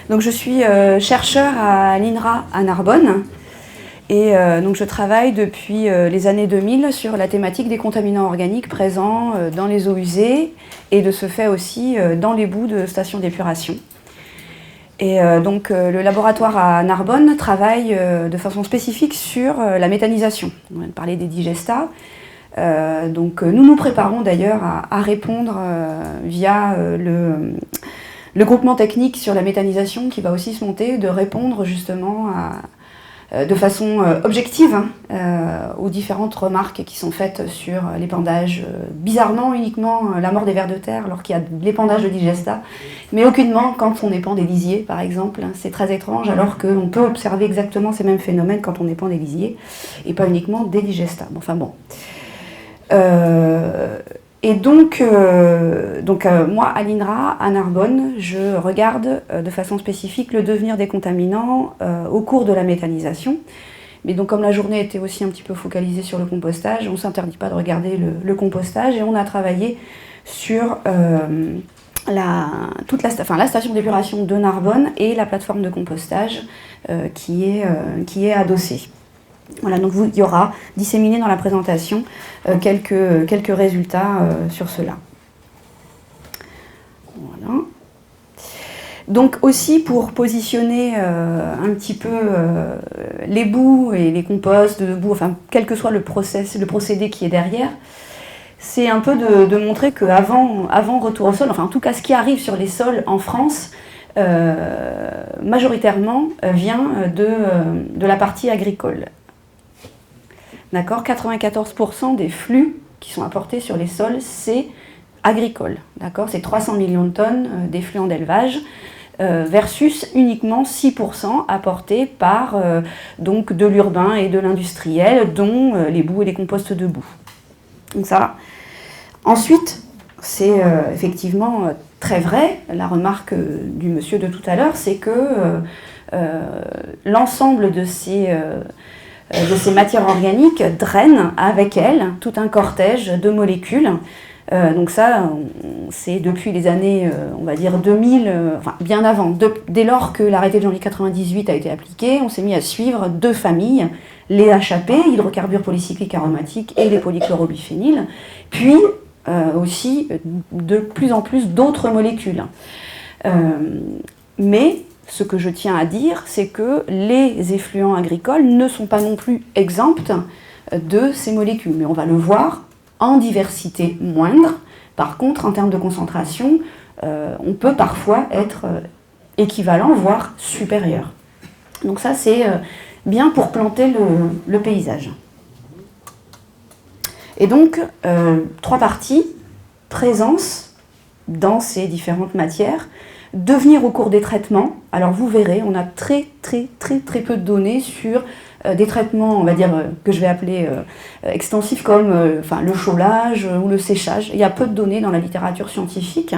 Donc je suis chercheur à l'INRA à Narbonne et donc je travaille depuis les années 2000 sur la thématique des contaminants organiques présents dans les eaux usées et de ce fait aussi dans les boues de stations d'épuration. Et donc le laboratoire à Narbonne travaille de façon spécifique sur la méthanisation. On vient de parler des digestats. Donc nous nous préparons d'ailleurs à répondre via le groupement technique sur la méthanisation qui va aussi se monter, de répondre justement de façon objective aux différentes remarques qui sont faites sur l'épandage. Bizarrement, uniquement la mort des vers de terre, alors qu'il y a l'épandage de digestats, mais aucunement quand on épand des lisiers, par exemple. C'est très étrange, alors qu'on peut observer exactement ces mêmes phénomènes quand on épand des lisiers, et pas uniquement des digestats. Enfin bon. Et donc moi, à l'INRA, à Narbonne, je regarde de façon spécifique le devenir des contaminants au cours de la méthanisation. Mais donc, comme la journée était aussi un petit peu focalisée sur le compostage, on ne s'interdit pas de regarder le compostage, et on a travaillé sur la station d'épuration de Narbonne et la plateforme de compostage qui est adossée. Voilà, donc il y aura disséminé dans la présentation quelques résultats sur cela. Voilà. Donc aussi pour positionner un petit peu les boues et les composts de boues, enfin quel que soit le procédé qui est derrière, c'est un peu de montrer qu'avant retour au sol, enfin en tout cas ce qui arrive sur les sols en France, majoritairement vient de la partie agricole. D'accord, 94% des flux qui sont apportés sur les sols, c'est agricole. D'accord, c'est 300 millions de tonnes d'effluents d'élevage versus uniquement 6% apportés par donc de l'urbain et de l'industriel, dont les boues et les composts de boue. Donc ça. Ensuite, c'est effectivement très vrai, la remarque du monsieur de tout à l'heure, c'est que l'ensemble de ces matières organiques drainent avec elles tout un cortège de molécules. Donc ça, c'est depuis les années, on va dire 2000, enfin bien avant, dès lors que l'arrêté de janvier 98 a été appliqué, on s'est mis à suivre deux familles, les HAP, hydrocarbures polycycliques aromatiques, et les polychlorobiphéniles, puis aussi de plus en plus d'autres molécules. Mais ce que je tiens à dire, c'est que les effluents agricoles ne sont pas non plus exempts de ces molécules. Mais on va le voir en diversité moindre. Par contre, en termes de concentration, on peut parfois être équivalent, voire supérieur. Donc ça, c'est bien pour planter le paysage. Et donc, trois parties: présence dans ces différentes matières, devenir au cours des traitements. Alors vous verrez, on a très peu de données sur des traitements, on va dire, que je vais appeler extensifs, comme le chaulage ou le séchage. Il y a peu de données dans la littérature scientifique.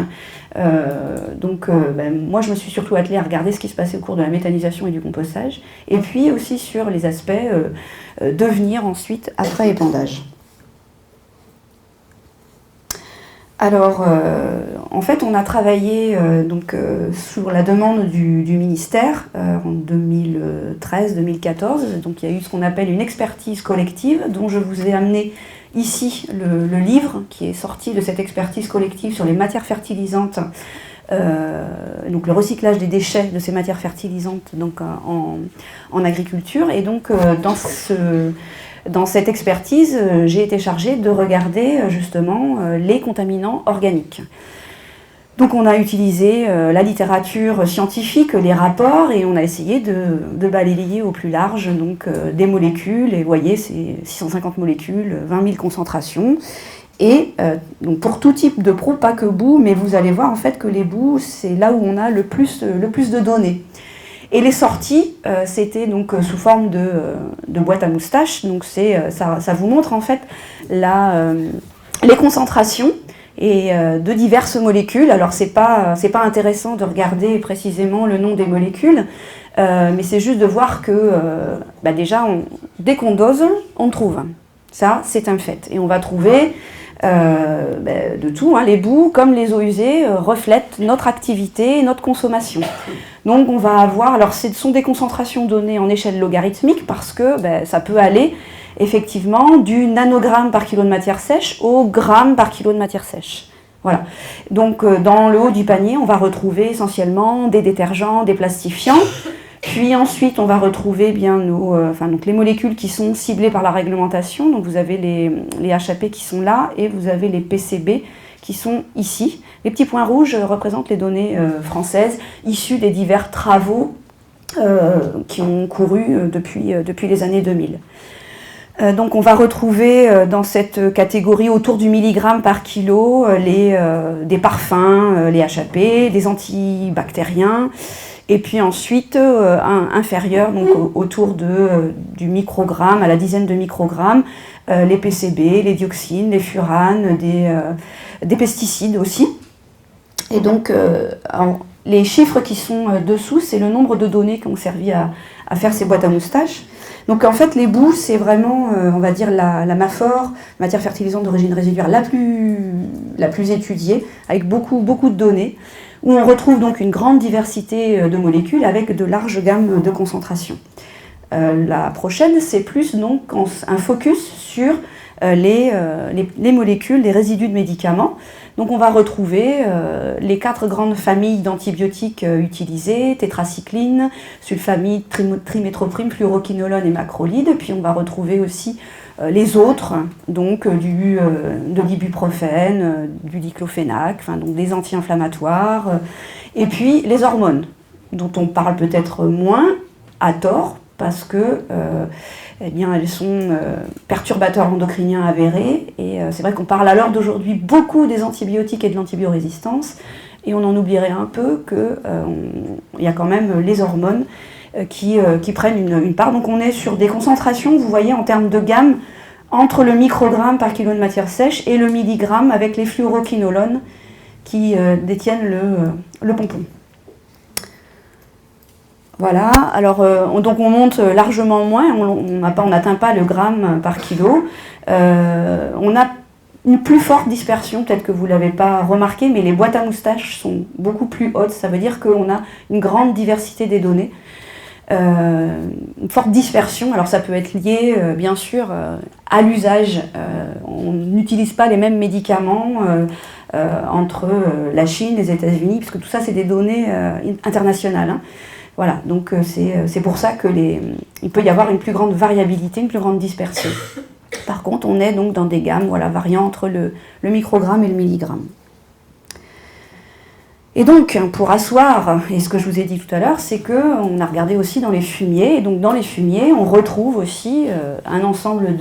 Moi, je me suis surtout attelée à regarder ce qui se passait au cours de la méthanisation et du compostage, et puis aussi sur les aspects devenir ensuite après épandage. Alors, en fait, on a travaillé sur la demande du ministère en 2013-2014. Donc, il y a eu ce qu'on appelle une expertise collective, dont je vous ai amené ici le livre qui est sorti de cette expertise collective sur les matières fertilisantes, donc le recyclage des déchets de ces matières fertilisantes donc, en agriculture. Et donc, dans cette expertise, j'ai été chargée de regarder justement les contaminants organiques. Donc on a utilisé la littérature scientifique, les rapports, et on a essayé de balayer au plus large donc, des molécules. Et vous voyez, c'est 650 molécules, 20 000 concentrations. Et donc pour tout type de proue, pas que boue, mais vous allez voir en fait que les boues, c'est là où on a le plus de données. Et les sorties, c'était donc sous forme de boîte à moustaches. Donc ça vous montre en fait les concentrations et de diverses molécules. Alors c'est pas intéressant de regarder précisément le nom des molécules, mais c'est juste de voir que déjà dès qu'on dose, on trouve. Ça, c'est un fait. Et on va trouver de tout. Les boues, comme les eaux usées, reflètent notre activité et notre consommation. Donc on va avoir, alors ce sont des concentrations données en échelle logarithmique parce que ça peut aller effectivement du nanogramme par kilo de matière sèche au gramme par kilo de matière sèche. Voilà. Donc dans le haut du panier, on va retrouver essentiellement des détergents, des plastifiants. Puis ensuite, on va retrouver bien donc les molécules qui sont ciblées par la réglementation. Donc vous avez les HAP qui sont là et vous avez les PCB qui sont ici. Les petits points rouges représentent les données françaises issues des divers travaux qui ont couru depuis les années 2000. Donc on va retrouver dans cette catégorie autour du milligramme par kilo des parfums, les HAP, des antibactériens, et puis ensuite inférieur, donc autour du microgramme, à la dizaine de microgrammes, les PCB, les dioxines, les furanes, des pesticides aussi. Et donc les chiffres qui sont dessous, c'est le nombre de données qui ont servi à faire ces boîtes à moustaches. Donc en fait, les boues, c'est vraiment, on va dire, la maphore, matière fertilisante d'origine résiduaire la plus étudiée, avec beaucoup de données, où on retrouve donc une grande diversité de molécules avec de larges gammes de concentration. La prochaine, c'est plus donc un focus sur les molécules, les résidus de médicaments. Donc on va retrouver les 4 grandes familles d'antibiotiques utilisées, tétracycline, sulfamide, triméthoprim, fluoroquinolone et macrolide. Puis on va retrouver aussi les autres, donc de l'ibuprofène, du diclofénac, donc des anti-inflammatoires, et puis les hormones, dont on parle peut-être moins, à tort, parce que elles sont perturbateurs endocriniens avérés, et c'est vrai qu'on parle à l'heure d'aujourd'hui beaucoup des antibiotiques et de l'antibiorésistance, et on en oublierait un peu qu'il y a quand même les hormones qui prennent une part. Donc on est sur des concentrations, vous voyez, en termes de gamme, entre le microgramme par kilo de matière sèche et le milligramme avec les fluoroquinolones qui détiennent le pompon. Voilà, alors donc on monte largement moins, on n'atteint pas le gramme par kilo. On a une plus forte dispersion, peut-être que vous ne l'avez pas remarqué, mais les boîtes à moustaches sont beaucoup plus hautes, ça veut dire qu'on a une grande diversité des données. Une forte dispersion, alors ça peut être lié bien sûr à l'usage. On n'utilise pas les mêmes médicaments entre la Chine, les États-Unis, puisque tout ça c'est des données internationales. Hein. Voilà, donc c'est pour ça qu'il peut y avoir une plus grande variabilité, une plus grande dispersion. Par contre, on est donc dans des gammes variant entre le microgramme et le milligramme. Et donc, pour asseoir, et ce que je vous ai dit tout à l'heure, c'est qu'on a regardé aussi dans les fumiers, et donc dans les fumiers, on retrouve aussi un ensemble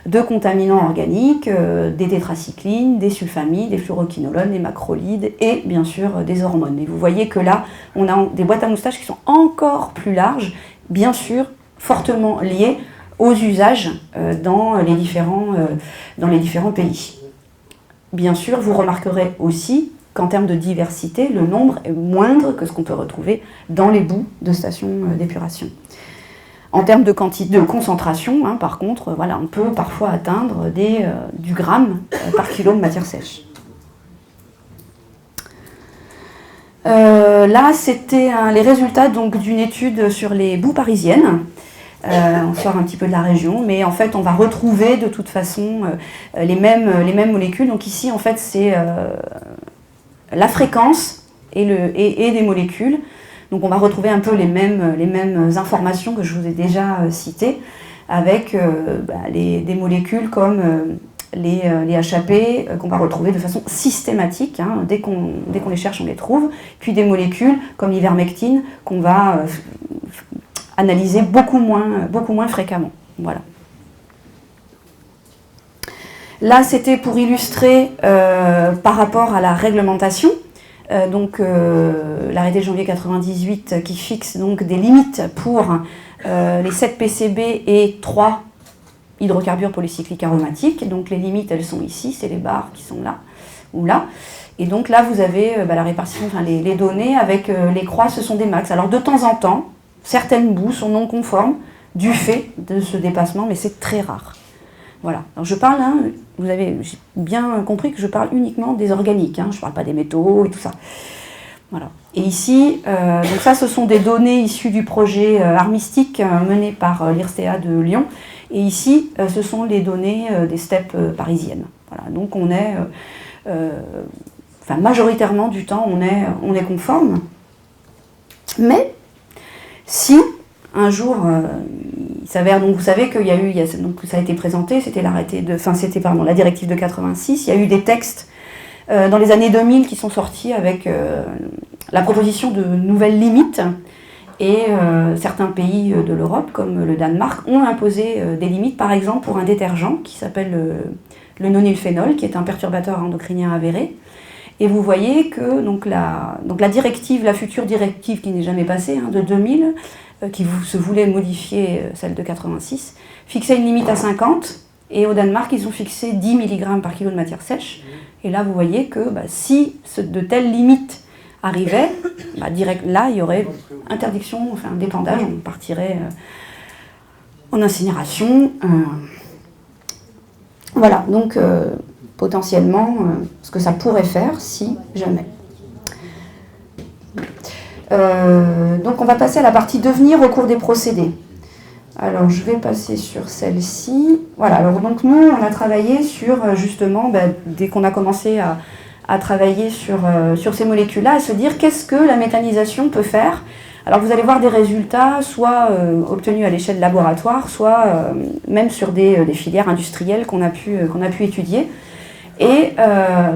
de contaminants organiques, des tétracyclines, des sulfamides, des fluoroquinolones, des macrolides, et bien sûr des hormones. Et vous voyez que là, on a des boîtes à moustaches qui sont encore plus larges, bien sûr fortement liées aux usages dans les différents pays. Bien sûr, vous remarquerez aussi qu'en termes de diversité, le nombre est moindre que ce qu'on peut retrouver dans les boues de stations d'épuration. En termes de concentration, hein, par contre, on peut parfois atteindre du gramme par kilo de matière sèche. Là, c'était les résultats d'une étude sur les boues parisiennes. On sort un petit peu de la région, mais en fait, on va retrouver de toute façon les mêmes molécules. Donc ici, en fait, c'est la fréquence et des molécules. Donc on va retrouver un peu les mêmes informations que je vous ai déjà citées, avec des molécules comme les HAP qu'on va retrouver de façon systématique, hein, dès qu'on les cherche, on les trouve, puis des molécules comme l'ivermectine qu'on va analyser beaucoup moins fréquemment. Voilà. Là, c'était pour illustrer par rapport à la réglementation, l'arrêté de janvier 1998 qui fixe donc des limites pour les 7 PCB et 3 hydrocarbures polycycliques aromatiques. Donc les limites, elles sont ici, c'est les barres qui sont là ou là. Et donc là, vous avez la répartition, les données avec les croix, ce sont des max. Alors de temps en temps, certaines boues sont non conformes du fait de ce dépassement, mais c'est très rare. Voilà. Alors je parle, hein, vous avez bien compris que je parle uniquement des organiques, hein, je ne parle pas des métaux et tout ça. Voilà. Et ici, donc ça, ce sont des données issues du projet Armistique mené par l'IRSTEA de Lyon. Et ici, ce sont les données des steppes parisiennes. Voilà. Donc on est, majoritairement du temps, on est conforme. Mais si un jour, il s'avère, donc vous savez qu'il y a eu, donc ça a été présenté, c'était la directive de 86, il y a eu des textes dans les années 2000 qui sont sortis avec la proposition de nouvelles limites. Et certains pays de l'Europe, comme le Danemark, ont imposé des limites, par exemple pour un détergent qui s'appelle le nonylphénol, qui est un perturbateur endocrinien avéré. Et vous voyez que donc la directive, la future directive qui n'est jamais passée, de 2000, qui se voulait modifier celle de 86, fixait une limite à 50, et au Danemark, ils ont fixé 10 mg par kilo de matière sèche. Et là, vous voyez que si de telles limites arrivaient, direct, là, il y aurait interdiction, dépendage, on partirait en incinération. Voilà, donc potentiellement, ce que ça pourrait faire si jamais. Donc on va passer à la partie devenir au cours des procédés. Alors je vais passer sur celle-ci. Voilà, alors donc nous on a travaillé sur justement, dès qu'on a commencé à travailler sur ces molécules-là, à se dire qu'est-ce que la méthanisation peut faire. Alors vous allez voir des résultats soit obtenus à l'échelle laboratoire, soit même sur des filières industrielles qu'on a pu étudier. Et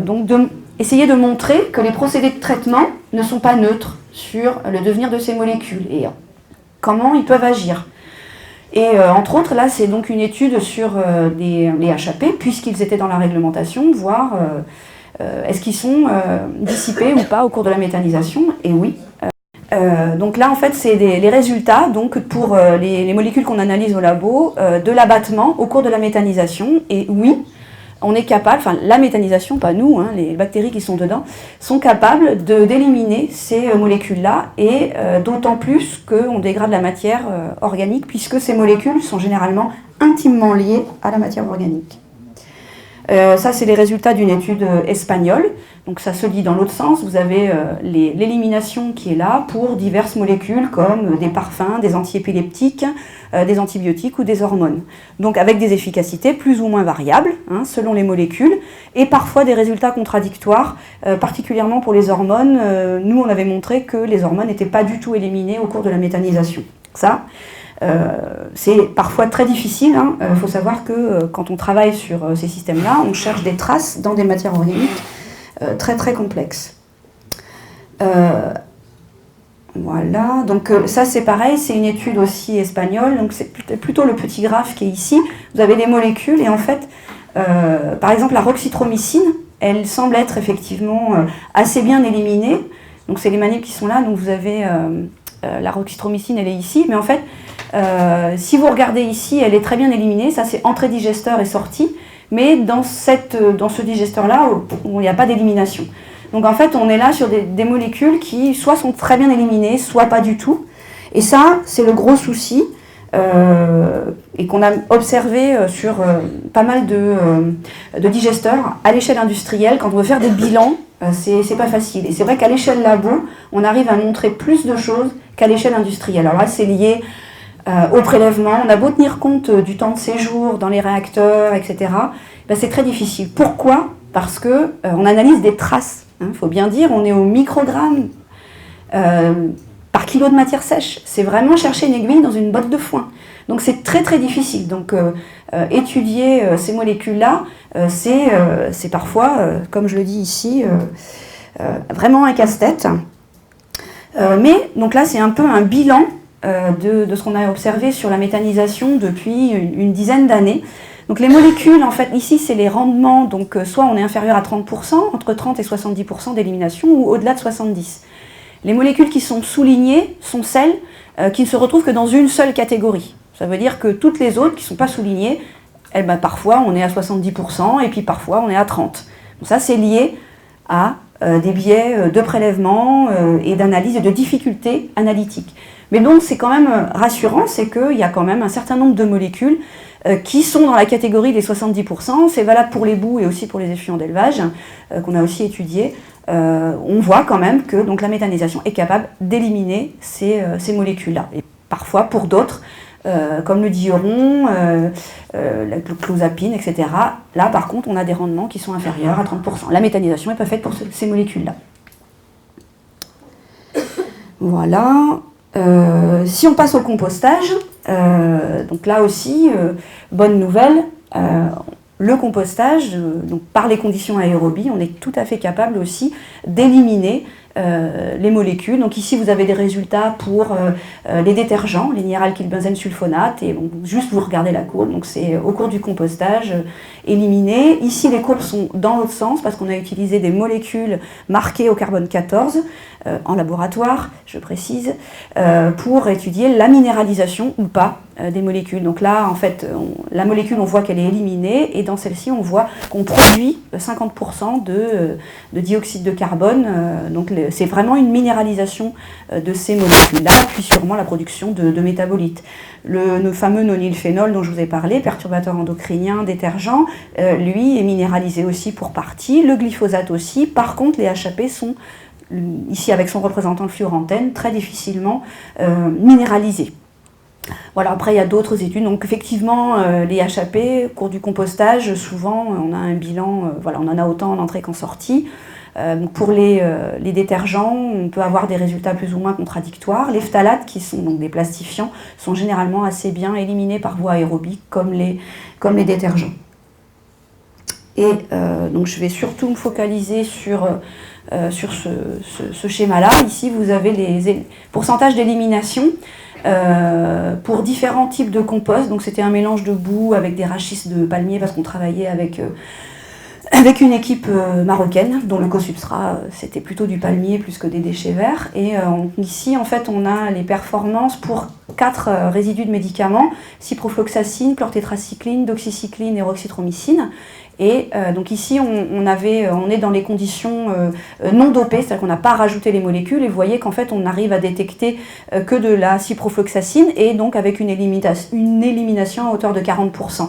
donc essayer de montrer que les procédés de traitement ne sont pas neutres sur le devenir de ces molécules et comment ils peuvent agir. Et entre autres, là, c'est donc une étude sur les HAP, puisqu'ils étaient dans la réglementation, voir est-ce qu'ils sont dissipés ou pas au cours de la méthanisation. Et oui. Donc là, en fait, c'est les résultats donc, pour les molécules qu'on analyse au labo de l'abattement au cours de la méthanisation. Et oui, on est capable, la méthanisation, pas nous, les bactéries qui sont dedans, sont capables d'éliminer ces molécules-là, et d'autant plus qu'on dégrade la matière organique, puisque ces molécules sont généralement intimement liées à la matière organique. Ça, c'est les résultats d'une étude espagnole. Donc ça se lit dans l'autre sens. Vous avez l'élimination qui est là pour diverses molécules comme des parfums, des antiépileptiques, des antibiotiques ou des hormones. Donc avec des efficacités plus ou moins variables selon les molécules et parfois des résultats contradictoires, particulièrement pour les hormones. Nous, on avait montré que les hormones n'étaient pas du tout éliminées au cours de la méthanisation. Ça, c'est parfois très difficile. Faut savoir que quand on travaille sur ces systèmes-là, on cherche des traces dans des matières organiques très très complexes. Voilà, donc ça c'est pareil, c'est une étude aussi espagnole, donc c'est plutôt le petit graphe qui est ici. Vous avez des molécules et en fait, par exemple la roxythromycine, elle semble être effectivement assez bien éliminée. Donc c'est les manips qui sont là, donc vous avez la roxythromycine, elle est ici, mais en fait, si vous regardez ici, elle est très bien éliminée, ça c'est entrée digesteur et sortie, mais dans ce digesteur-là, il n'y a pas d'élimination. Donc en fait, on est là sur des molécules qui soit sont très bien éliminées, soit pas du tout. Et ça, c'est le gros souci, et qu'on a observé sur pas mal de digesteurs à l'échelle industrielle. Quand on veut faire des bilans, c'est pas facile. Et c'est vrai qu'à l'échelle labo, on arrive à montrer plus de choses qu'à l'échelle industrielle. Alors là, c'est lié au prélèvement. On a beau tenir compte du temps de séjour dans les réacteurs, etc. C'est très difficile. Pourquoi ? Parce que on analyse des traces. Faut bien dire, on est au microgramme par kilo de matière sèche. C'est vraiment chercher une aiguille dans une botte de foin. Donc c'est très très difficile. Donc étudier ces molécules-là, c'est parfois, comme je le dis ici, vraiment un casse-tête. Mais donc là, c'est un peu un bilan de ce qu'on a observé sur la méthanisation depuis une dizaine d'années. Donc les molécules, en fait, ici, c'est les rendements, donc soit on est inférieur à 30%, entre 30 et 70% d'élimination, ou au-delà de 70%. Les molécules qui sont soulignées sont celles qui ne se retrouvent que dans une seule catégorie. Ça veut dire que toutes les autres qui ne sont pas soulignées, parfois on est à 70%, et puis parfois on est à 30%. Donc ça, c'est lié à des biais de prélèvement et d'analyse et de difficultés analytiques. Mais donc c'est quand même rassurant, c'est qu'il y a quand même un certain nombre de molécules qui sont dans la catégorie des 70%, c'est valable pour les boues et aussi pour les effluents d'élevage, qu'on a aussi étudiés, on voit quand même que donc, la méthanisation est capable d'éliminer ces molécules-là. Et parfois, pour d'autres, comme le diuron, la clozapine, etc., là, par contre, on a des rendements qui sont inférieurs à 30%. La méthanisation n'est pas faite pour ces molécules-là. Voilà. Si on passe au compostage, donc là aussi, bonne nouvelle, le compostage, donc par les conditions aérobie, on est tout à fait capable aussi d'éliminer les molécules. Donc ici, vous avez des résultats pour les détergents, les nieralkylbenzène sulfonate, et bon, juste vous regardez la courbe, donc c'est au cours du compostage éliminé. Ici, les courbes sont dans l'autre sens parce qu'on a utilisé des molécules marquées au carbone 14 en laboratoire, je précise, pour étudier la minéralisation ou pas des molécules. Donc là, en fait, la molécule, on voit qu'elle est éliminée, et dans celle-ci, on voit qu'on produit 50% de dioxyde de carbone. Donc c'est vraiment une minéralisation de ces molécules-là, puis sûrement la production de métabolites. Le fameux nonylphénol dont je vous ai parlé, perturbateur endocrinien, détergent, lui est minéralisé aussi pour partie. Le glyphosate aussi. Par contre, les HAP sont, ici avec son représentant le fluorantène, très difficilement minéralisés. Voilà, après il y a d'autres études, donc effectivement les HAP, au cours du compostage, souvent on a un bilan, voilà, on en a autant en entrée qu'en sortie. Pour les détergents, on peut avoir des résultats plus ou moins contradictoires. Les phtalates, qui sont donc des plastifiants, sont généralement assez bien éliminés par voie aérobique, comme les détergents. Et donc je vais surtout me focaliser sur ce schéma-là. Ici, vous avez les pourcentages d'élimination pour différents types de compost. Donc c'était un mélange de boue avec des rachis de palmier, parce qu'on travaillait avec une équipe marocaine dont le co-substrat c'était plutôt du palmier plus que des déchets verts. Et ici en fait on a les performances pour 4 résidus de médicaments: ciprofloxacine, chlortétracycline, doxycycline et roxythromycine. Et donc ici on est dans les conditions non dopées, c'est-à-dire qu'on n'a pas rajouté les molécules, et vous voyez qu'en fait on arrive à détecter que de la ciprofloxacine, et donc avec une élimination à hauteur de 40%.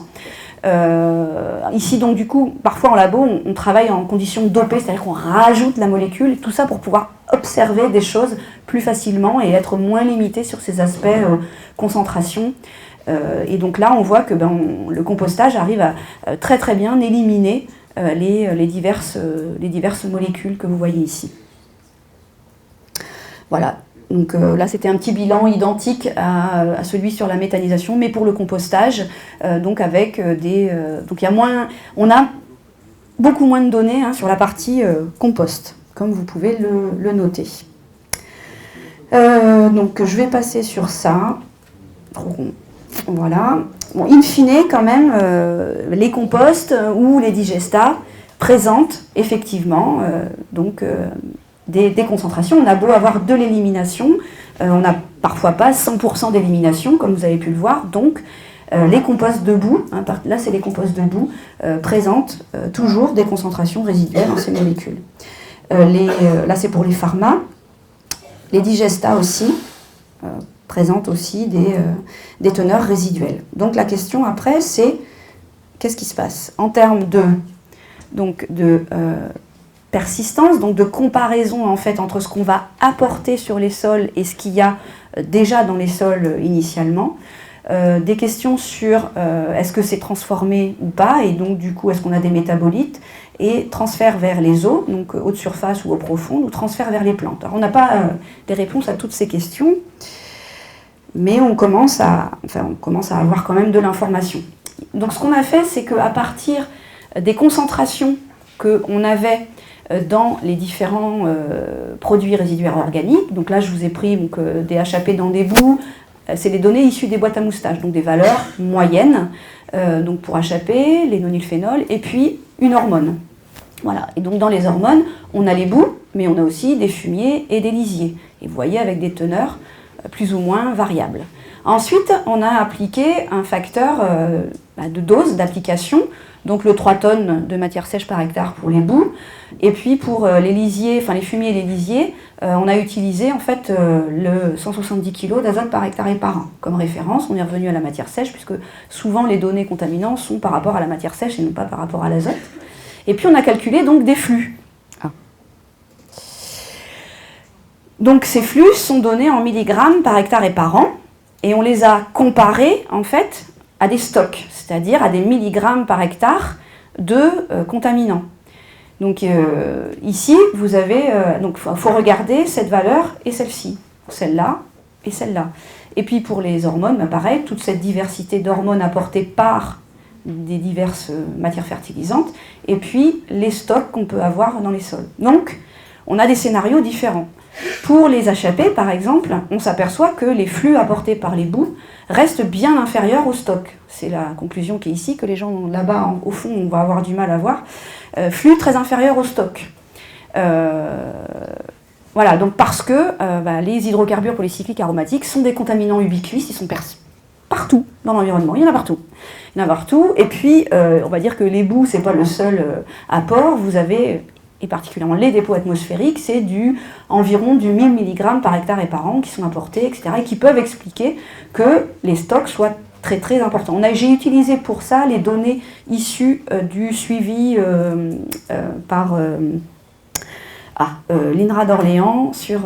Ici donc du coup, parfois en labo, on travaille en conditions dopées, c'est-à-dire qu'on rajoute la molécule, tout ça pour pouvoir observer des choses plus facilement et être moins limité sur ces aspects concentration. Et donc là, on voit que le compostage arrive à très très bien éliminer les diverses molécules que vous voyez ici. Voilà. Donc là, c'était un petit bilan identique à celui sur la méthanisation, mais pour le compostage, donc avec donc on a beaucoup moins de données sur la partie compost, comme vous pouvez le noter. Donc je vais passer sur ça. Voilà. Bon, in fine, quand même, les composts ou les digestats présentent effectivement des concentrations. On a beau avoir de l'élimination, on n'a parfois pas 100% d'élimination, comme vous avez pu le voir. Donc, les composts de boue, là c'est les composts de boue, présentent toujours des concentrations résiduelles dans ces molécules. Là c'est pour les pharma. Les digestats aussi présentent aussi des teneurs résiduelles. Donc la question après c'est qu'est-ce qui se passe en termes de persistance, donc de comparaison en fait entre ce qu'on va apporter sur les sols et ce qu'il y a déjà dans les sols initialement. Des questions sur est-ce que c'est transformé ou pas, et donc du coup est-ce qu'on a des métabolites, et transfert vers les eaux, donc eau de surface ou eau profonde, ou transfert vers les plantes. Alors on n'a pas des réponses à toutes ces questions, mais on commence à avoir quand même de l'information. Donc ce qu'on a fait, c'est qu'à partir des concentrations qu'on avait dans les différents produits résiduaires organiques, donc là je vous ai pris des HAP dans des boues, c'est les données issues des boîtes à moustaches, donc des valeurs moyennes, donc pour HAP, les nonylphénols, et puis une hormone. Voilà. Et donc dans les hormones, on a les boues, mais on a aussi des fumiers et des lisiers. Et vous voyez avec des teneurs plus ou moins variables. Ensuite, on a appliqué un facteur de dose d'application, donc le 3 tonnes de matière sèche par hectare pour les boues, et puis pour les lisiers, enfin les fumiers et les lisiers, on a utilisé en fait le 170 kg d'azote par hectare et par an comme référence. On est revenu à la matière sèche, puisque souvent les données contaminantes sont par rapport à la matière sèche et non pas par rapport à l'azote. Et puis on a calculé donc des flux. Donc ces flux sont donnés en milligrammes par hectare et par an, et on les a comparés en fait à des stocks, c'est-à-dire à des milligrammes par hectare de contaminants. Donc ici, vous avez, donc faut regarder cette valeur et celle-ci, celle-là et celle-là. Et puis pour les hormones, pareil, toute cette diversité d'hormones apportées par des diverses matières fertilisantes, et puis les stocks qu'on peut avoir dans les sols. Donc, on a des scénarios différents. Pour les HAP, par exemple, on s'aperçoit que les flux apportés par les boues restent bien inférieurs aux stocks. C'est la conclusion qui est ici, que les gens là-bas, au fond, on va avoir du mal à voir. Flux très inférieurs aux stocks. Voilà, donc parce que les hydrocarbures polycycliques aromatiques sont des contaminants ubiquistes, ils sont partout dans l'environnement, il y en a partout. Il y en a partout, et puis on va dire que les boues, c'est pas le seul apport, vous avez, et particulièrement les dépôts atmosphériques, c'est environ du 1000 mg par hectare et par an qui sont apportés, etc., et qui peuvent expliquer que les stocks soient très très importants. J'ai utilisé pour ça les données issues du suivi par l'INRA d'Orléans sur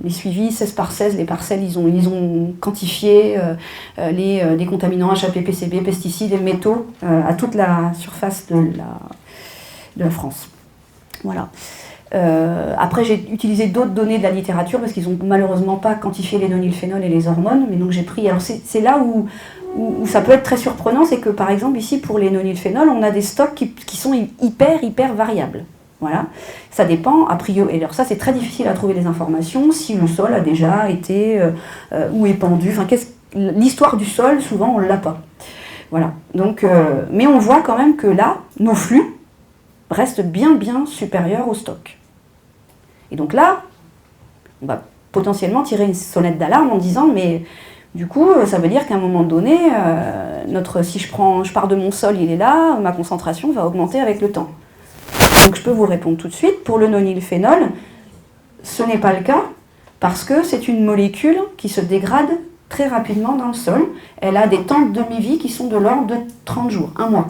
les suivis 16 par 16, les parcelles, ils ont quantifié les contaminants HAP, PCB, pesticides et métaux à toute la surface de la France. Voilà. Après, j'ai utilisé d'autres données de la littérature parce qu'ils n'ont malheureusement pas quantifié les nonylphénols et les hormones, mais donc j'ai pris. Alors c'est là où ça peut être très surprenant, c'est que par exemple ici pour les nonylphénols, on a des stocks qui sont hyper variables. Voilà, ça dépend a priori. Et alors ça, c'est très difficile à trouver des informations si le sol a déjà été ou épandu. Enfin, l'histoire du sol, souvent, on ne l'a pas. Voilà. Donc, mais on voit quand même que là, nos flux restent bien supérieurs au stock. Et donc là, on va potentiellement tirer une sonnette d'alarme en disant, mais du coup, ça veut dire qu'à un moment donné, si je pars de mon sol, il est là, ma concentration va augmenter avec le temps. Donc je peux vous répondre tout de suite, pour le nonylphénol, ce n'est pas le cas, parce que c'est une molécule qui se dégrade très rapidement dans le sol. Elle a des temps de demi-vie qui sont de l'ordre de 30 jours, un mois,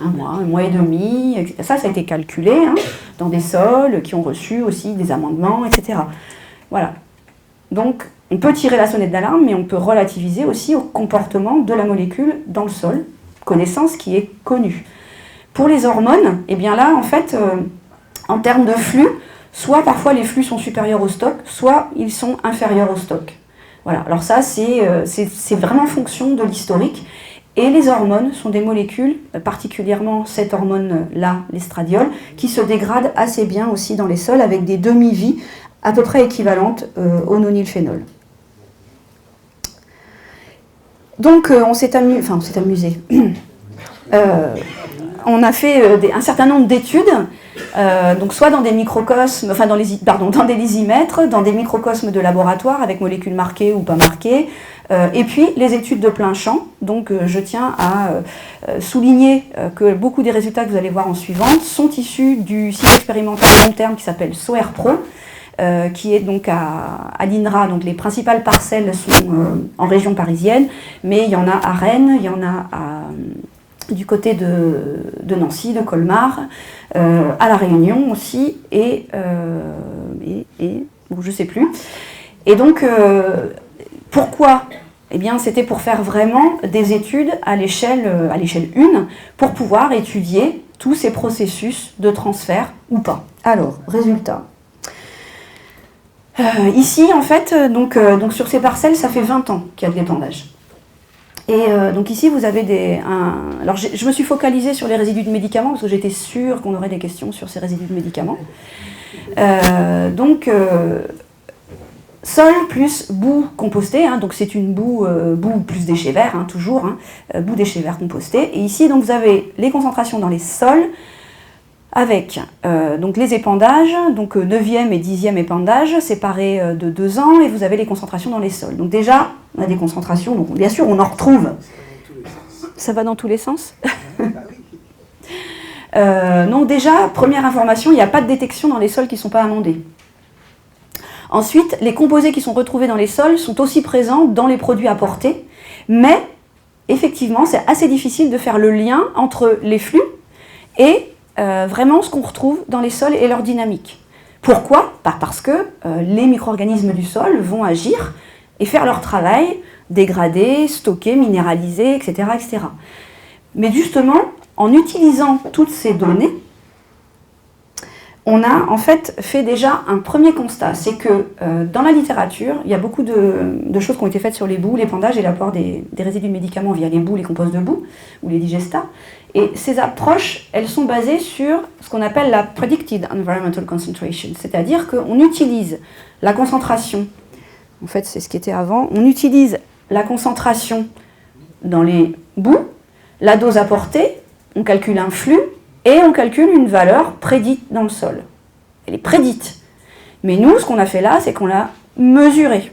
un mois et demi, etc. Ça a été calculé dans des sols qui ont reçu aussi des amendements, etc. Voilà. Donc on peut tirer la sonnette d'alarme, mais on peut relativiser aussi au comportement de la molécule dans le sol, connaissance qui est connue. Pour les hormones, eh bien là, en fait, en termes de flux, soit parfois les flux sont supérieurs au stock, soit ils sont inférieurs au stock. Voilà, alors ça, c'est vraiment fonction de l'historique. Et les hormones sont des molécules, particulièrement cette hormone-là, l'estradiol, qui se dégrade assez bien aussi dans les sols avec des demi-vies à peu près équivalentes au nonylphénol. Donc on s'est amusé. On a fait un certain nombre d'études, donc soit dans des microcosmes, dans des lysimètres, dans des microcosmes de laboratoire avec molécules marquées ou pas marquées, et puis les études de plein champ. Donc je tiens à souligner que beaucoup des résultats que vous allez voir en suivante sont issus du site expérimental long terme qui s'appelle SOER-Pro, qui est donc à l'INRA. Donc les principales parcelles sont en région parisienne, mais il y en a à Rennes, il y en a du côté de Nancy, de Colmar, à La Réunion aussi, et bon, je ne sais plus. Et donc, pourquoi ? Eh bien, c'était pour faire vraiment des études à l'échelle 1, pour pouvoir étudier tous ces processus de transfert ou pas. Alors, résultat. Ici, en fait, donc sur ces parcelles, ça fait 20 ans qu'il y a de l'épandage. Et donc ici, vous avez alors je me suis focalisée sur les résidus de médicaments, parce que j'étais sûre qu'on aurait des questions sur ces résidus de médicaments. Sol plus boue compostée, donc c'est une boue plus déchets verts, toujours, boue déchets verts compostés. Et ici, donc, vous avez les concentrations dans les sols, avec donc les épandages, donc 9e et 10e épandage, séparés de 2 ans, et vous avez les concentrations dans les sols. Donc déjà, on a des concentrations, donc bien sûr, on en retrouve. Ça va dans tous les sens. Non, déjà, première information, il n'y a pas de détection dans les sols qui ne sont pas amendés. Ensuite, les composés qui sont retrouvés dans les sols sont aussi présents dans les produits apportés, mais effectivement, c'est assez difficile de faire le lien entre les flux et vraiment ce qu'on retrouve dans les sols et leur dynamique. Pourquoi? Parce que les micro-organismes du sol vont agir et faire leur travail, dégrader, stocker, minéraliser, etc., etc. Mais justement, en utilisant toutes ces données, on a en fait déjà un premier constat, c'est que dans la littérature, il y a beaucoup de choses qui ont été faites sur les boues, l'épandage et l'apport des résidus de médicaments via les boues, les composts de boue ou les digestats. Et ces approches, elles sont basées sur ce qu'on appelle la Predicted Environmental Concentration, c'est-à-dire qu'on utilise la concentration, en fait c'est ce qui était avant, on utilise la concentration dans les boues, la dose apportée, on calcule un flux, et on calcule une valeur prédite dans le sol. Elle est prédite. Mais nous, ce qu'on a fait là, c'est qu'on l'a mesurée.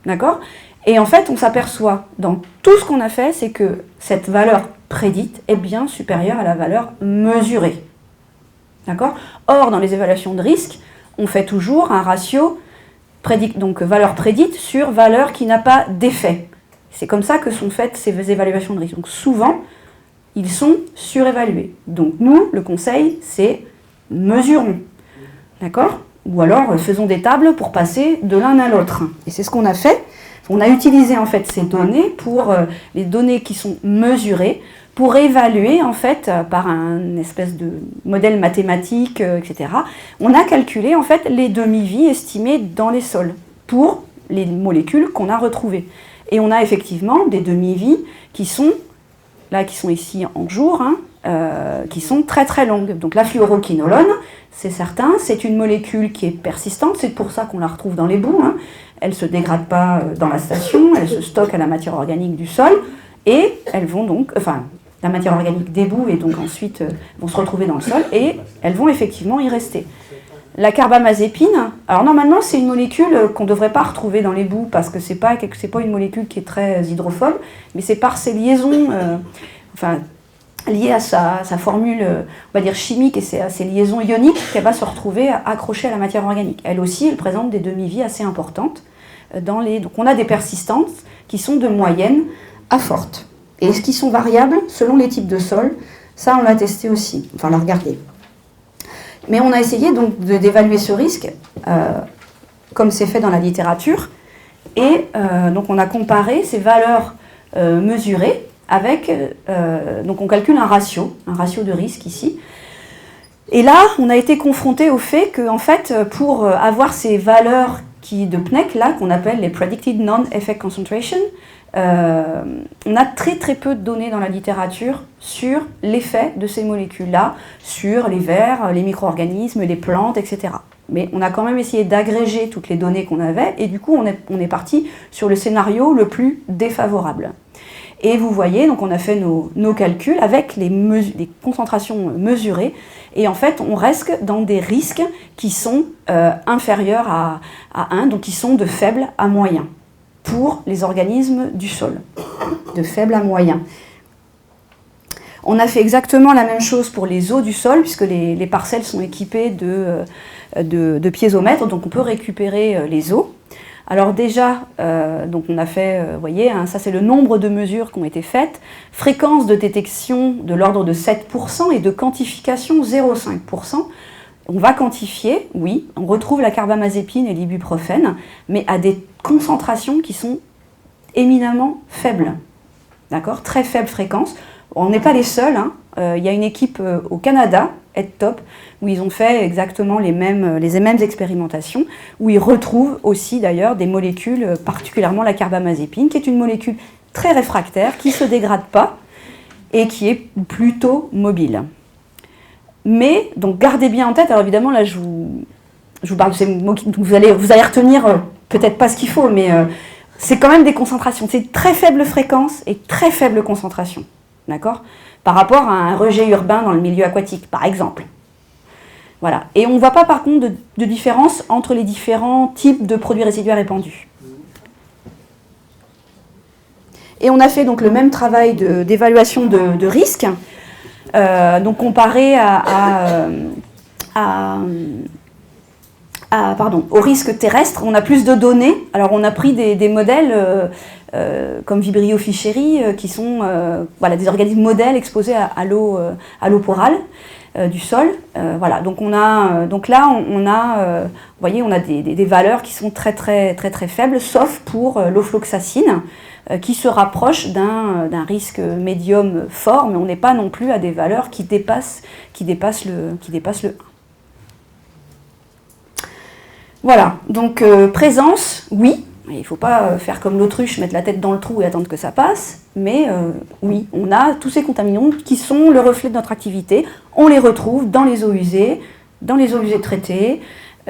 D'accord? Et en fait, on s'aperçoit dans tout ce qu'on a fait, c'est que cette valeur prédite est bien supérieure à la valeur mesurée. D'accord? Or, dans les évaluations de risque, on fait toujours un ratio donc valeur prédite sur valeur qui n'a pas d'effet. C'est comme ça que sont faites ces évaluations de risque. Donc souvent, ils sont surévalués. Donc nous, le conseil, c'est mesurons. D'accord? Ou alors faisons des tables pour passer de l'un à l'autre. Et c'est ce qu'on a fait. On a utilisé en fait ces données pour les données qui sont mesurées pour évaluer en fait par un espèce de modèle mathématique, etc. On a calculé en fait les demi-vies estimées dans les sols pour les molécules qu'on a retrouvées. Et on a effectivement des demi-vies qui sont ici en jours, qui sont très très longues. Donc la fluoroquinolone, c'est certain, c'est une molécule qui est persistante, c'est pour ça qu'on la retrouve dans les boues. Elle ne se dégrade pas dans la station, elle se stocke à la matière organique du sol, et elles vont donc, la matière organique des boues et donc ensuite vont se retrouver dans le sol, et elles vont effectivement y rester. La carbamazépine, alors normalement c'est une molécule qu'on ne devrait pas retrouver dans les boues parce que c'est pas une molécule qui est très hydrophobe, mais c'est par ses liaisons, liées à sa formule, on va dire chimique et à ses liaisons ioniques qu'elle va se retrouver accrochée à la matière organique. Elle aussi, elle présente des demi-vies assez importantes. Donc on a des persistances qui sont de moyenne à forte. Et qui sont variables selon les types de sol, ça on l'a testé aussi, on l'a regardé. Mais on a essayé donc d'évaluer ce risque, comme c'est fait dans la littérature, et donc on a comparé ces valeurs mesurées avec, donc on calcule un ratio de risque ici. Et là, on a été confronté au fait que, en fait, pour avoir ces valeurs de PNEC, là, qu'on appelle les Predicted Non-Effect Concentration, on a très très peu de données dans la littérature sur l'effet de ces molécules-là, sur les vers, les micro-organismes, les plantes, etc. Mais on a quand même essayé d'agréger toutes les données qu'on avait, et du coup on est parti sur le scénario le plus défavorable. Et vous voyez, donc on a fait nos calculs avec les concentrations mesurées, et en fait on reste dans des risques qui sont inférieurs à 1, donc qui sont de faible à moyen, pour les organismes du sol, de faible à moyen. On a fait exactement la même chose pour les eaux du sol, puisque les parcelles sont équipées de piézomètres, donc on peut récupérer les eaux. Alors déjà, donc on a fait, vous voyez, ça c'est le nombre de mesures qui ont été faites, fréquence de détection de l'ordre de 7% et de quantification 0,5%. On va quantifier, oui, on retrouve la carbamazépine et l'ibuprofène, mais à des concentrations qui sont éminemment faibles, d'accord, très faible fréquence. On n'est pas les seuls, il y a une équipe au Canada, EdTop, où ils ont fait exactement les mêmes expérimentations, où ils retrouvent aussi d'ailleurs des molécules, particulièrement la carbamazépine, qui est une molécule très réfractaire, qui ne se dégrade pas et qui est plutôt mobile. Mais, donc gardez bien en tête, alors évidemment là je vous parle de ces mots, vous allez retenir peut-être pas ce qu'il faut, mais c'est quand même des concentrations, c'est très faible fréquence et très faible concentration, d'accord ? Par rapport à un rejet urbain dans le milieu aquatique, par exemple. Voilà. Et on ne voit pas par contre de différence entre les différents types de produits résiduaires répandus. Et on a fait donc le même travail d'évaluation de risque, donc comparé au risque terrestre. On a plus de données. Alors on a pris des modèles comme Vibrio fischeri qui sont des organismes modèles exposés à l'eau porale. du sol. Voilà, donc là, vous voyez, on a des valeurs qui sont très faibles, sauf pour l'ofloxacine, qui se rapproche d'un risque médium fort, mais on n'est pas non plus à des valeurs qui dépassent le 1. Voilà, donc présence, oui. Il ne faut pas faire comme l'autruche, mettre la tête dans le trou et attendre que ça passe, mais oui, on a tous ces contaminants qui sont le reflet de notre activité. On les retrouve dans les eaux usées traitées,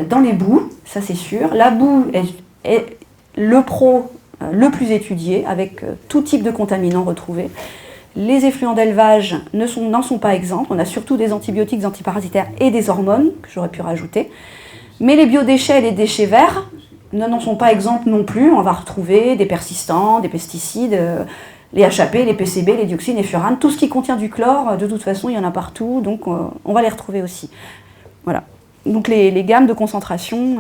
dans les boues, ça c'est sûr. La boue est le plus étudié, avec tout type de contaminants retrouvés. Les effluents d'élevage n'en sont pas exempts. On a surtout des antibiotiques, des antiparasitaires et des hormones, que j'aurais pu rajouter. Mais les biodéchets et les déchets verts n'en sont pas exempts non plus. On va retrouver des persistants, des pesticides, les HAP, les PCB, les dioxines, les furanes, tout ce qui contient du chlore, de toute façon, il y en a partout, donc on va les retrouver aussi. Voilà. Donc les gammes de concentration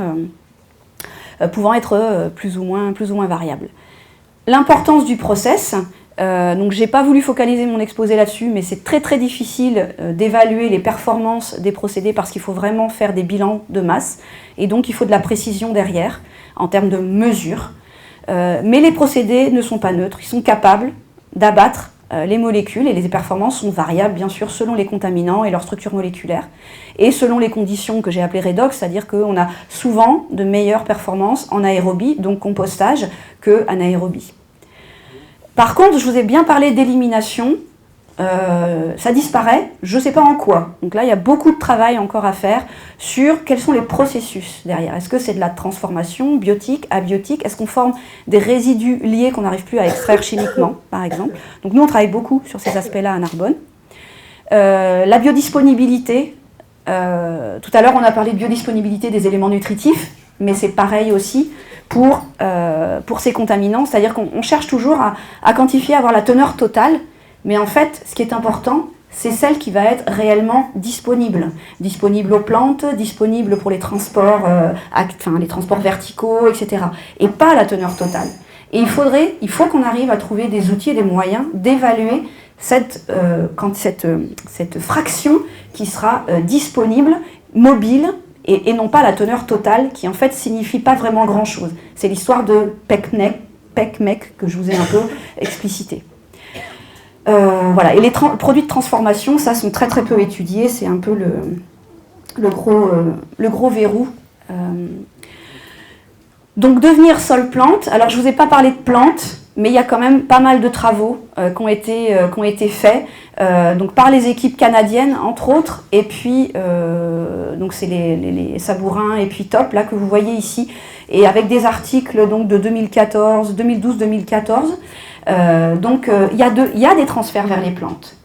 pouvant être plus ou moins variables. L'importance du process, donc j'ai pas voulu focaliser mon exposé là-dessus, mais c'est très difficile d'évaluer les performances des procédés parce qu'il faut vraiment faire des bilans de masse, et donc il faut de la précision derrière, en termes de mesure. Mais les procédés ne sont pas neutres, ils sont capables d'abattre les molécules, et les performances sont variables bien sûr selon les contaminants et leur structure moléculaire, et selon les conditions que j'ai appelées redox, c'est-à-dire qu'on a souvent de meilleures performances en aérobie, donc compostage, qu'en anaérobie. Par contre, je vous ai bien parlé d'élimination, ça disparaît, je ne sais pas en quoi. Donc là, il y a beaucoup de travail encore à faire sur quels sont les processus derrière. Est-ce que c'est de la transformation biotique, abiotique? Est-ce qu'on forme des résidus liés qu'on n'arrive plus à extraire chimiquement, par exemple? Donc nous, on travaille beaucoup sur ces aspects-là à Narbonne. La biodisponibilité, tout à l'heure, on a parlé de biodisponibilité des éléments nutritifs, mais c'est pareil aussi pour ces contaminants, c'est-à-dire qu'on cherche toujours à quantifier, à avoir la teneur totale. Mais en fait, ce qui est important, c'est celle qui va être réellement disponible. Disponible aux plantes, disponible pour les transports, les transports verticaux, etc. Et pas la teneur totale. Et il faut qu'on arrive à trouver des outils et des moyens d'évaluer cette fraction qui sera disponible, mobile, et non pas la teneur totale, qui en fait signifie pas vraiment grand-chose. C'est l'histoire de PECMEC que je vous ai un peu explicité. Voilà. Et les produits de transformation, ça, sont très peu étudiés, c'est un peu le gros verrou. Donc devenir sol-plante, alors je ne vous ai pas parlé de plantes, mais il y a quand même pas mal de travaux qui ont été faits donc par les équipes canadiennes, entre autres, et puis donc c'est les Sabourin et puis Top, là, que vous voyez ici, et avec des articles donc, de 2012-2014. Donc il y a des transferts vers les plantes,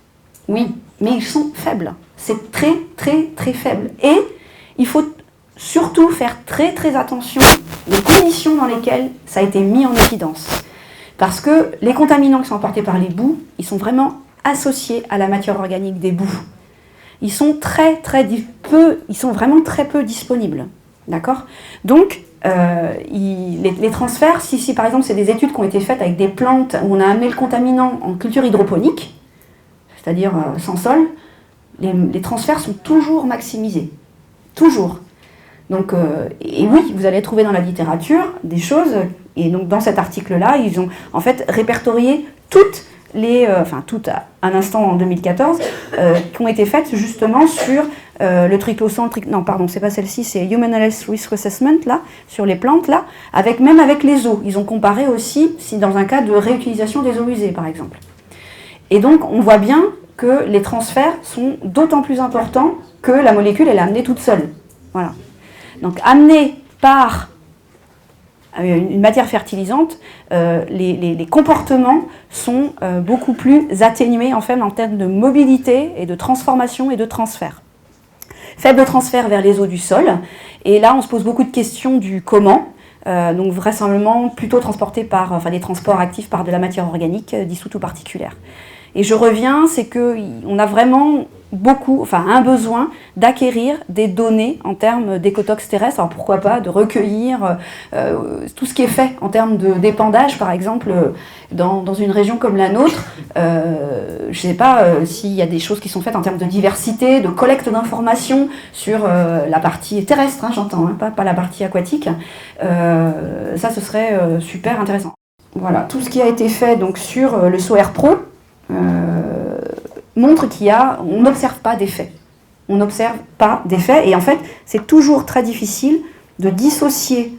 oui, mais ils sont faibles, c'est très faible, et il faut surtout faire très attention aux conditions dans lesquelles ça a été mis en évidence, parce que les contaminants qui sont apportés par les boues, ils sont vraiment associés à la matière organique des boues, ils sont vraiment très peu disponibles, d'accord? Donc les transferts, si par exemple c'est des études qui ont été faites avec des plantes où on a amené le contaminant en culture hydroponique, c'est-à-dire sans sol, les transferts sont toujours maximisés. Toujours. Donc, et oui, vous allez trouver dans la littérature des choses, et donc dans cet article-là, ils ont en fait répertorié toutes toutes à un instant en 2014, qui ont été faites justement sur le triclosan, non pardon, c'est pas celle-ci, c'est Human Health Risk Assessment, là, sur les plantes, là, même avec les eaux. Ils ont comparé aussi, si dans un cas de réutilisation des eaux usées, par exemple. Et donc, on voit bien que les transferts sont d'autant plus importants que la molécule, elle est amenée toute seule. Voilà. Donc, amenée par une matière fertilisante, les comportements sont beaucoup plus atténués en termes de mobilité et de transformation et de transfert. Faible transfert vers les eaux du sol, et là on se pose beaucoup de questions du comment, donc vraisemblablement plutôt transporté par, des transports actifs par de la matière organique dissoute ou particulière. Et je reviens, c'est qu'on a vraiment beaucoup, enfin un besoin d'acquérir des données en termes d'écotox terrestre. Alors pourquoi pas de recueillir tout ce qui est fait en termes d'épandage, par exemple, dans une région comme la nôtre. Je ne sais pas s'il y a des choses qui sont faites en termes de diversité, de collecte d'informations sur la partie terrestre, hein, j'entends, hein, pas la partie aquatique. Ça, ce serait super intéressant. Voilà, tout ce qui a été fait donc, sur le SOER Pro montre on n'observe pas d'effet. On n'observe pas d'effet, et en fait, c'est toujours très difficile de dissocier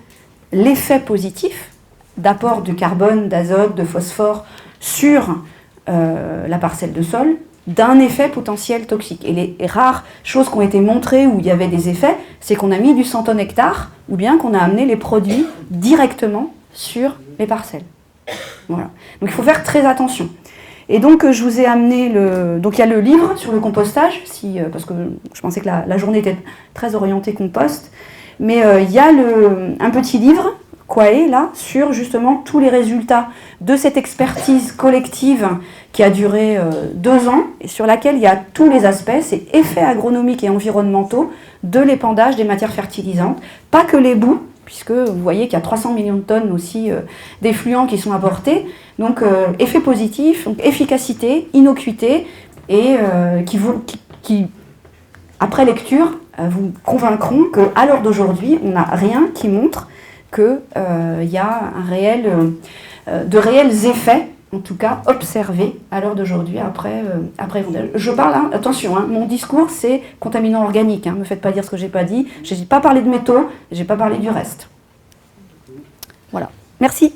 l'effet positif d'apport de carbone, d'azote, de phosphore sur la parcelle de sol d'un effet potentiel toxique. Et les rares choses qui ont été montrées où il y avait des effets, c'est qu'on a mis du 100 tonnes hectare ou bien qu'on a amené les produits directement sur les parcelles. Voilà. Donc il faut faire très attention. Et donc je vous ai amené donc il y a le livre sur le compostage, parce que je pensais que la journée était très orientée compost, mais il y a un petit livre, Quae, là, sur justement tous les résultats de cette expertise collective qui a duré 2 ans, et sur laquelle il y a tous les aspects, c'est effets agronomiques et environnementaux de l'épandage des matières fertilisantes, pas que les boues, puisque vous voyez qu'il y a 300 millions de tonnes aussi d'effluents qui sont apportés. Donc, effet positif, donc efficacité, innocuité, et qui, après lecture, vous convaincront qu'à l'heure d'aujourd'hui, on n'a rien qui montre qu'il y a de réels effets, en tout cas observés à l'heure d'aujourd'hui après épandage. Je parle, hein, attention, hein, mon discours c'est contaminant organique, ne me faites pas dire ce que j'ai pas dit, je n'ai pas parlé de métaux, je n'ai pas parlé du reste. Voilà, merci.